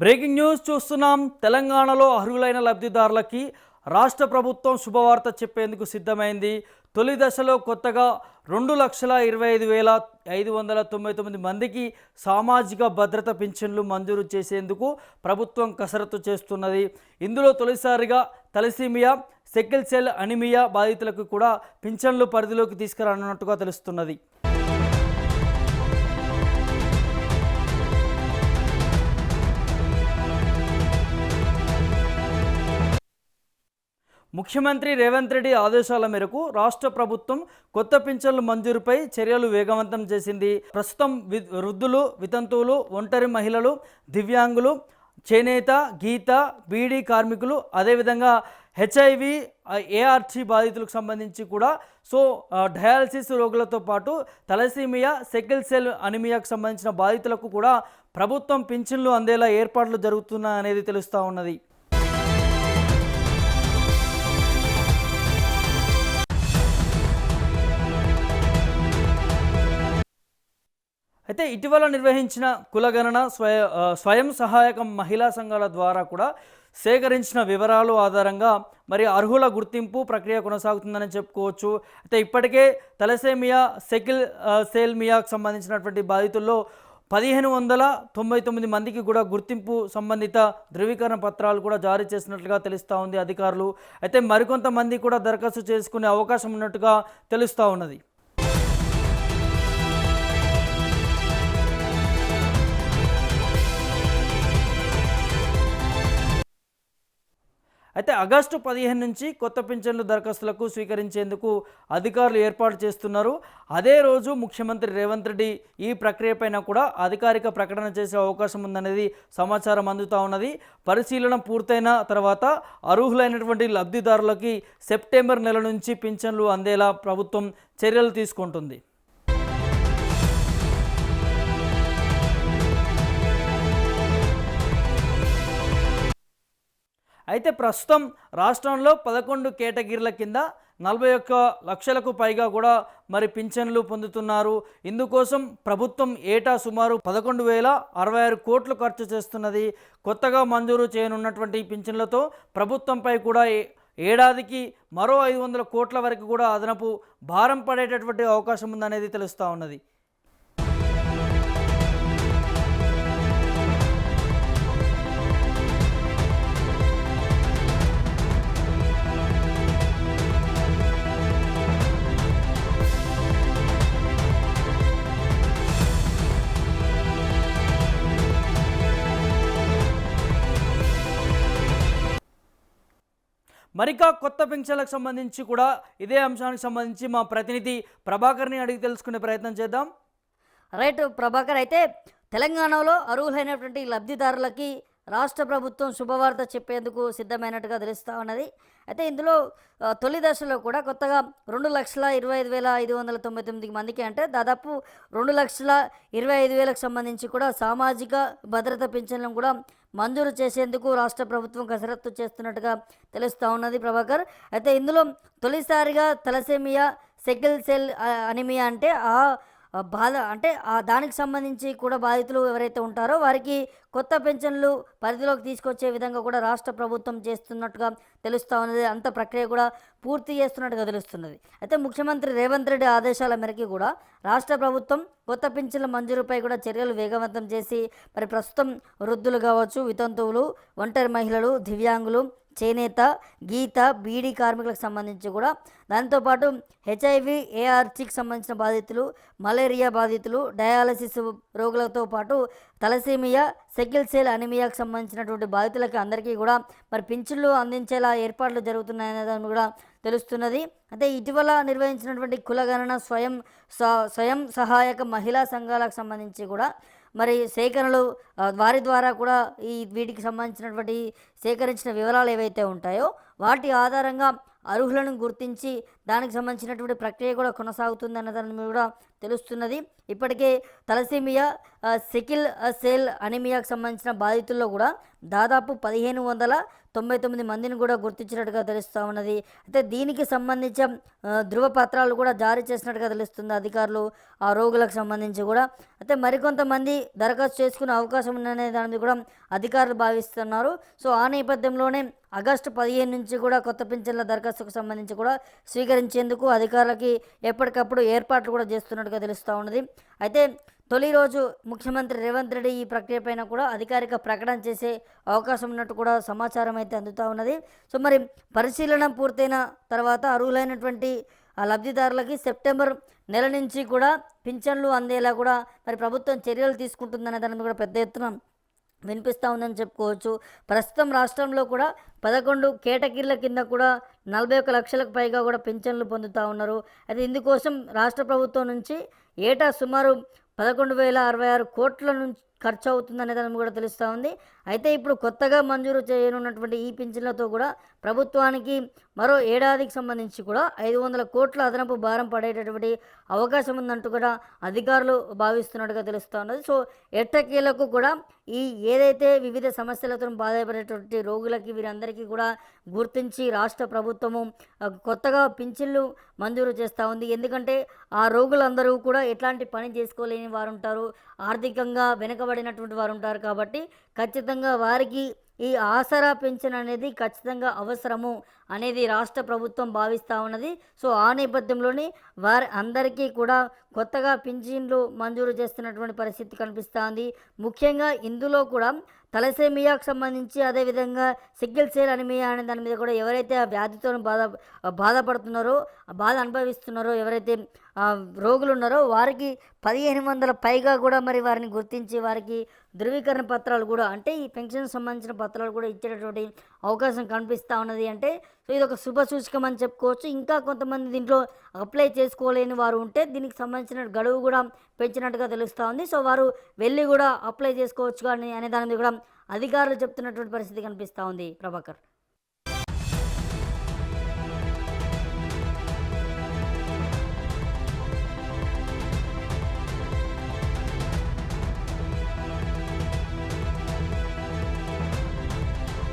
Breaking news చూస్తున్నాం. తెలంగాణలో అర్హులైన లబ్ధిదారులకి రాష్ట్ర ప్రభుత్వం శుభవార్త చెప్పేందుకు సిద్ధమైంది. తొలి దశలో కొత్తగా 2,25,599 మందికి సామాజిక భద్రత పింఛన్లు మంజూరు చేసేందుకు ప్రభుత్వం కసరత్తు చేస్తున్నది. ఇందులో తొలిసారిగా తలసీమియా, సికిల్ సెల్ అనిమియా బాధితులకు కూడా పింఛన్లు పరిధిలోకి తీసుకురానున్నట్టుగా తెలుస్తున్నది. ముఖ్యమంత్రి రేవంత్ రెడ్డి ఆదేశాల మేరకు రాష్ట్ర ప్రభుత్వం కొత్త పింఛన్ల మంజూరుపై చర్యలు వేగవంతం చేసింది. ప్రస్తుతం వృద్ధులు, వితంతువులు, ఒంటరి మహిళలు, దివ్యాంగులు, చేనేత, గీత, బీడీ కార్మికులు, అదేవిధంగా హెచ్ఐవి, ఏఆర్టీ బాధితులకు సంబంధించి కూడా డయాలసిస్ రోగులతో పాటు తలసీమియా, సికిల్ సెల్ అనిమియాకు సంబంధించిన బాధితులకు కూడా ప్రభుత్వం పింఛన్లు అందేలా ఏర్పాట్లు జరుగుతున్నాయనేది తెలుస్తూ ఉన్నది. అయితే ఇటీవల నిర్వహించిన కులగణన స్వయం సహాయక మహిళా సంఘాల ద్వారా కూడా సేకరించిన వివరాలు ఆధారంగా మరి అర్హుల గుర్తింపు ప్రక్రియ కొనసాగుతుందని చెప్పుకోవచ్చు. అయితే ఇప్పటికే తలసేమియా, సికిల్ సెల్మియాకు సంబంధించినటువంటి బాధితుల్లో 1,599 మందికి కూడా గుర్తింపు సంబంధిత ధృవీకరణ పత్రాలు కూడా జారీ చేసినట్లుగా తెలుస్తూ ఉంది అధికారులు. అయితే మరికొంతమంది కూడా దరఖాస్తు చేసుకునే అవకాశం ఉన్నట్టుగా తెలుస్తూ ఉన్నది. అయితే ఆగస్టు 15 నుంచి కొత్త పింఛన్లు దరఖాస్తులకు స్వీకరించేందుకు అధికారులు ఏర్పాటు చేస్తున్నారు. అదే రోజు ముఖ్యమంత్రి రేవంత్ రెడ్డి ఈ ప్రక్రియపైన కూడా అధికారిక ప్రకటన చేసే అవకాశం ఉందనేది సమాచారం అందుతూ ఉన్నది. పరిశీలన పూర్తయిన తర్వాత అర్హులైనటువంటి లబ్ధిదారులకి సెప్టెంబర్ నెల నుంచి పింఛన్లు అందేలా ప్రభుత్వం చర్యలు తీసుకుంటుంది. అయితే ప్రస్తుతం రాష్ట్రంలో 11 కేటగిరీల కింద 41 లక్షలకు పైగా కూడా మరి పింఛన్లు పొందుతున్నారు. ఇందుకోసం ప్రభుత్వం ఏటా సుమారు 11,066 కోట్లు ఖర్చు చేస్తున్నది. కొత్తగా మంజూరు చేయనున్నటువంటి పింఛన్లతో ప్రభుత్వంపై కూడా ఏడాదికి మరో 500 కోట్ల వరకు కూడా అదనపు భారం పడేటటువంటి అవకాశం ఉందనేది తెలుస్తూ ఉన్నది. మరికా కొత్త పింఛన్లకు సంబంధించి కూడా ఇదే అంశానికి సంబంధించి మా ప్రతినిధి ప్రభాకర్ని అడిగి తెలుసుకునే ప్రయత్నం చేద్దాం. రైట్ ప్రభాకర్, అయితే తెలంగాణలో అర్హులైనటువంటి లబ్ధిదారులకి రాష్ట్ర ప్రభుత్వం శుభవార్త చెప్పేందుకు సిద్ధమైనట్టుగా తెలుస్తూ ఉన్నది. అయితే ఇందులో తొలి దశలో కూడా కొత్తగా 2,25,599 మందికి, అంటే దాదాపు 2,25,000కు సంబంధించి కూడా సామాజిక భద్రత పింఛన్లను కూడా మంజూరు చేసేందుకు రాష్ట్ర ప్రభుత్వం కసరత్తు చేస్తున్నట్టుగా తెలుస్తూ ఉన్నది ప్రభాకర్. అయితే ఇందులో తొలిసారిగా తలసేమియా, సికిల్ సెల్ అనిమియా అంటే దానికి సంబంధించి కూడా బాధితులు ఎవరైతే ఉంటారో వారికి కొత్త పెన్షన్లు పరిధిలోకి తీసుకొచ్చే విధంగా కూడా రాష్ట్ర ప్రభుత్వం చేస్తున్నట్టుగా తెలుస్తూ ఉన్నది. అంత ప్రక్రియ కూడా పూర్తి చేస్తున్నట్టుగా తెలుస్తున్నది. అయితే ముఖ్యమంత్రి రేవంత్ రెడ్డి ఆదేశాల మేరకు కూడా రాష్ట్ర ప్రభుత్వం కొత్త పింఛన్ల మంజూరుపై కూడా చర్యలు వేగవంతం చేసి మరి ప్రస్తుతం వృద్ధులు కావచ్చు, వితంతువులు, ఒంటరి మహిళలు, దివ్యాంగులు, చేనేత, గీత, బీడీ కార్మికులకు సంబంధించి కూడా, దాంతోపాటు హెచ్ఐవి, ఏఆర్టీకి సంబంధించిన బాధితులు, మలేరియా బాధితులు, డయాలసిస్ రోగులతో పాటు తలసీమియా, సికిల్ సెల్ అనిమియాకు సంబంధించినటువంటి బాధితులకి అందరికీ కూడా మరి పింఛన్లు అందించేలా ఏర్పాట్లు జరుగుతున్నాయని కూడా తెలుస్తున్నది. అయితే ఇటీవల నిర్వహించినటువంటి కులగణన స్వయం సహాయక మహిళా సంఘాలకు సంబంధించి కూడా మరి సేకరణలు వారి ద్వారా కూడా వీటికి సంబంధించినటువంటి సేకరించిన వివరాలు ఏవైతే ఉంటాయో వాటి ఆధారంగా అర్హులను గుర్తించి దానికి సంబంధించినటువంటి ప్రక్రియ కూడా కొనసాగుతుంది అన్న దాని మీద కూడా తెలుస్తున్నది. ఇప్పటికే తలసీమియా, సికిల్ సెల్ అనిమియాకు సంబంధించిన బాధితుల్లో కూడా దాదాపు 1599 మందిని కూడా గుర్తించినట్టుగా తెలుస్తూ ఉన్నది. అయితే దీనికి సంబంధించిన ధృవపత్రాలు కూడా జారీ చేసినట్టుగా తెలుస్తుంది అధికారులు ఆ రోగులకు సంబంధించి కూడా. అయితే మరికొంతమంది దరఖాస్తు చేసుకునే అవకాశం ఉందనే దాని కూడా అధికారులు భావిస్తున్నారు. సో ఆ నేపథ్యంలోనే ఆగస్టు 15 నుంచి కూడా కొత్త పింఛన్ల దరఖాస్తుకు సంబంధించి కూడా స్వీకరించేందుకు అధికారులకి ఎప్పటికప్పుడు ఏర్పాట్లు కూడా చేస్తున్నట్టుగా తెలుస్తూ ఉన్నది. అయితే తొలి రోజు ముఖ్యమంత్రి రేవంత్ రెడ్డి ఈ ప్రక్రియ పైన కూడా అధికారిక ప్రకటన చేసే అవకాశం ఉన్నట్టు కూడా సమాచారం అయితే అందుతూ ఉన్నది. సో మరి పరిశీలన పూర్తయిన తర్వాత అర్హులైనటువంటి ఆ లబ్ధిదారులకి సెప్టెంబర్ నెల నుంచి కూడా పింఛన్లు అందేలా కూడా మరి ప్రభుత్వం చర్యలు తీసుకుంటుందనే దాని కూడా పెద్ద ఎత్తున వినిపిస్తూ ఉందని చెప్పుకోవచ్చు. ప్రస్తుతం రాష్ట్రంలో కూడా 11 కేటగిరీల కింద కూడా 41 లక్షలకు పైగా కూడా పింఛన్లు పొందుతూ ఉన్నారు. అయితే ఇందుకోసం రాష్ట్ర ప్రభుత్వం నుంచి ఏటా సుమారు 11,066 కోట్ల నుంచి ఖర్చు అవుతుందనే దాని కూడా తెలుస్తూ ఉంది. అయితే ఇప్పుడు కొత్తగా మంజూరు చేయనున్నటువంటి ఈ పింఛన్లతో కూడా ప్రభుత్వానికి మరో ఏడాదికి సంబంధించి కూడా 500 కోట్ల అదనపు భారం పడేటటువంటి అవకాశం ఉందంటూ కూడా అధికారులు భావిస్తున్నట్టుగా తెలుస్తూ ఉన్నది. సో ఎట్టకేలకు కూడా ఈ ఏదైతే వివిధ సమస్యలతో బాధపడేటువంటి రోగులకి వీరందరికీ కూడా గుర్తించి రాష్ట్ర ప్రభుత్వము కొత్తగా పింఛన్లు మంజూరు చేస్తూ ఉంది. ఎందుకంటే ఆ రోగులందరూ కూడా ఎట్లాంటి పని చేసుకోలేని వారు ఉంటారు, ఆర్థికంగా వెనుకబడినటువంటి వారు ఉంటారు. కాబట్టి ఖచ్చితంగా వారికి ఈ ఆసరా పెన్షన్ అనేది ఖచ్చితంగా అవసరము అనేది రాష్ట్ర ప్రభుత్వం భావిస్తూ ఉన్నది. సో ఆ నేపథ్యంలోనే వారి అందరికీ కూడా కొత్తగా పింఛన్లు మంజూరు చేస్తున్నటువంటి పరిస్థితి కనిపిస్తోంది. ముఖ్యంగా ఇందులో కూడా తలసేమియాకు సంబంధించి అదేవిధంగా సికిల్ సెల్ అనిమియా అనే దాని మీద కూడా ఎవరైతే ఆ వ్యాధితో బాధపడుతున్నారో, బాధ అనుభవిస్తున్నారో, ఎవరైతే రోగులు ఉన్నారో వారికి 1500 పైగా కూడా మరి వారిని గుర్తించి వారికి ధృవీకరణ పత్రాలు కూడా అంటే ఈ పెన్షన్ సంబంధించిన పత్రాలు కూడా ఇచ్చేటటువంటి అవకాశం కనిపిస్తూ ఉన్నది. అంటే సో ఇది ఒక శుభ సూచకం అని చెప్పుకోవచ్చు. ఇంకా కొంతమంది దీంట్లో అప్లై చేసుకోలేని వారు ఉంటే దీనికి సంబంధించిన గడువు కూడా పెంచినట్టుగా తెలుస్తూ ఉంది. సో వారు వెళ్ళి కూడా అప్లై చేసుకోవచ్చు కానీ అనే దాని మీద కూడా అధికారులు చెప్తున్నటువంటి పరిస్థితి కనిపిస్తూ ఉంది. ప్రభాకర్.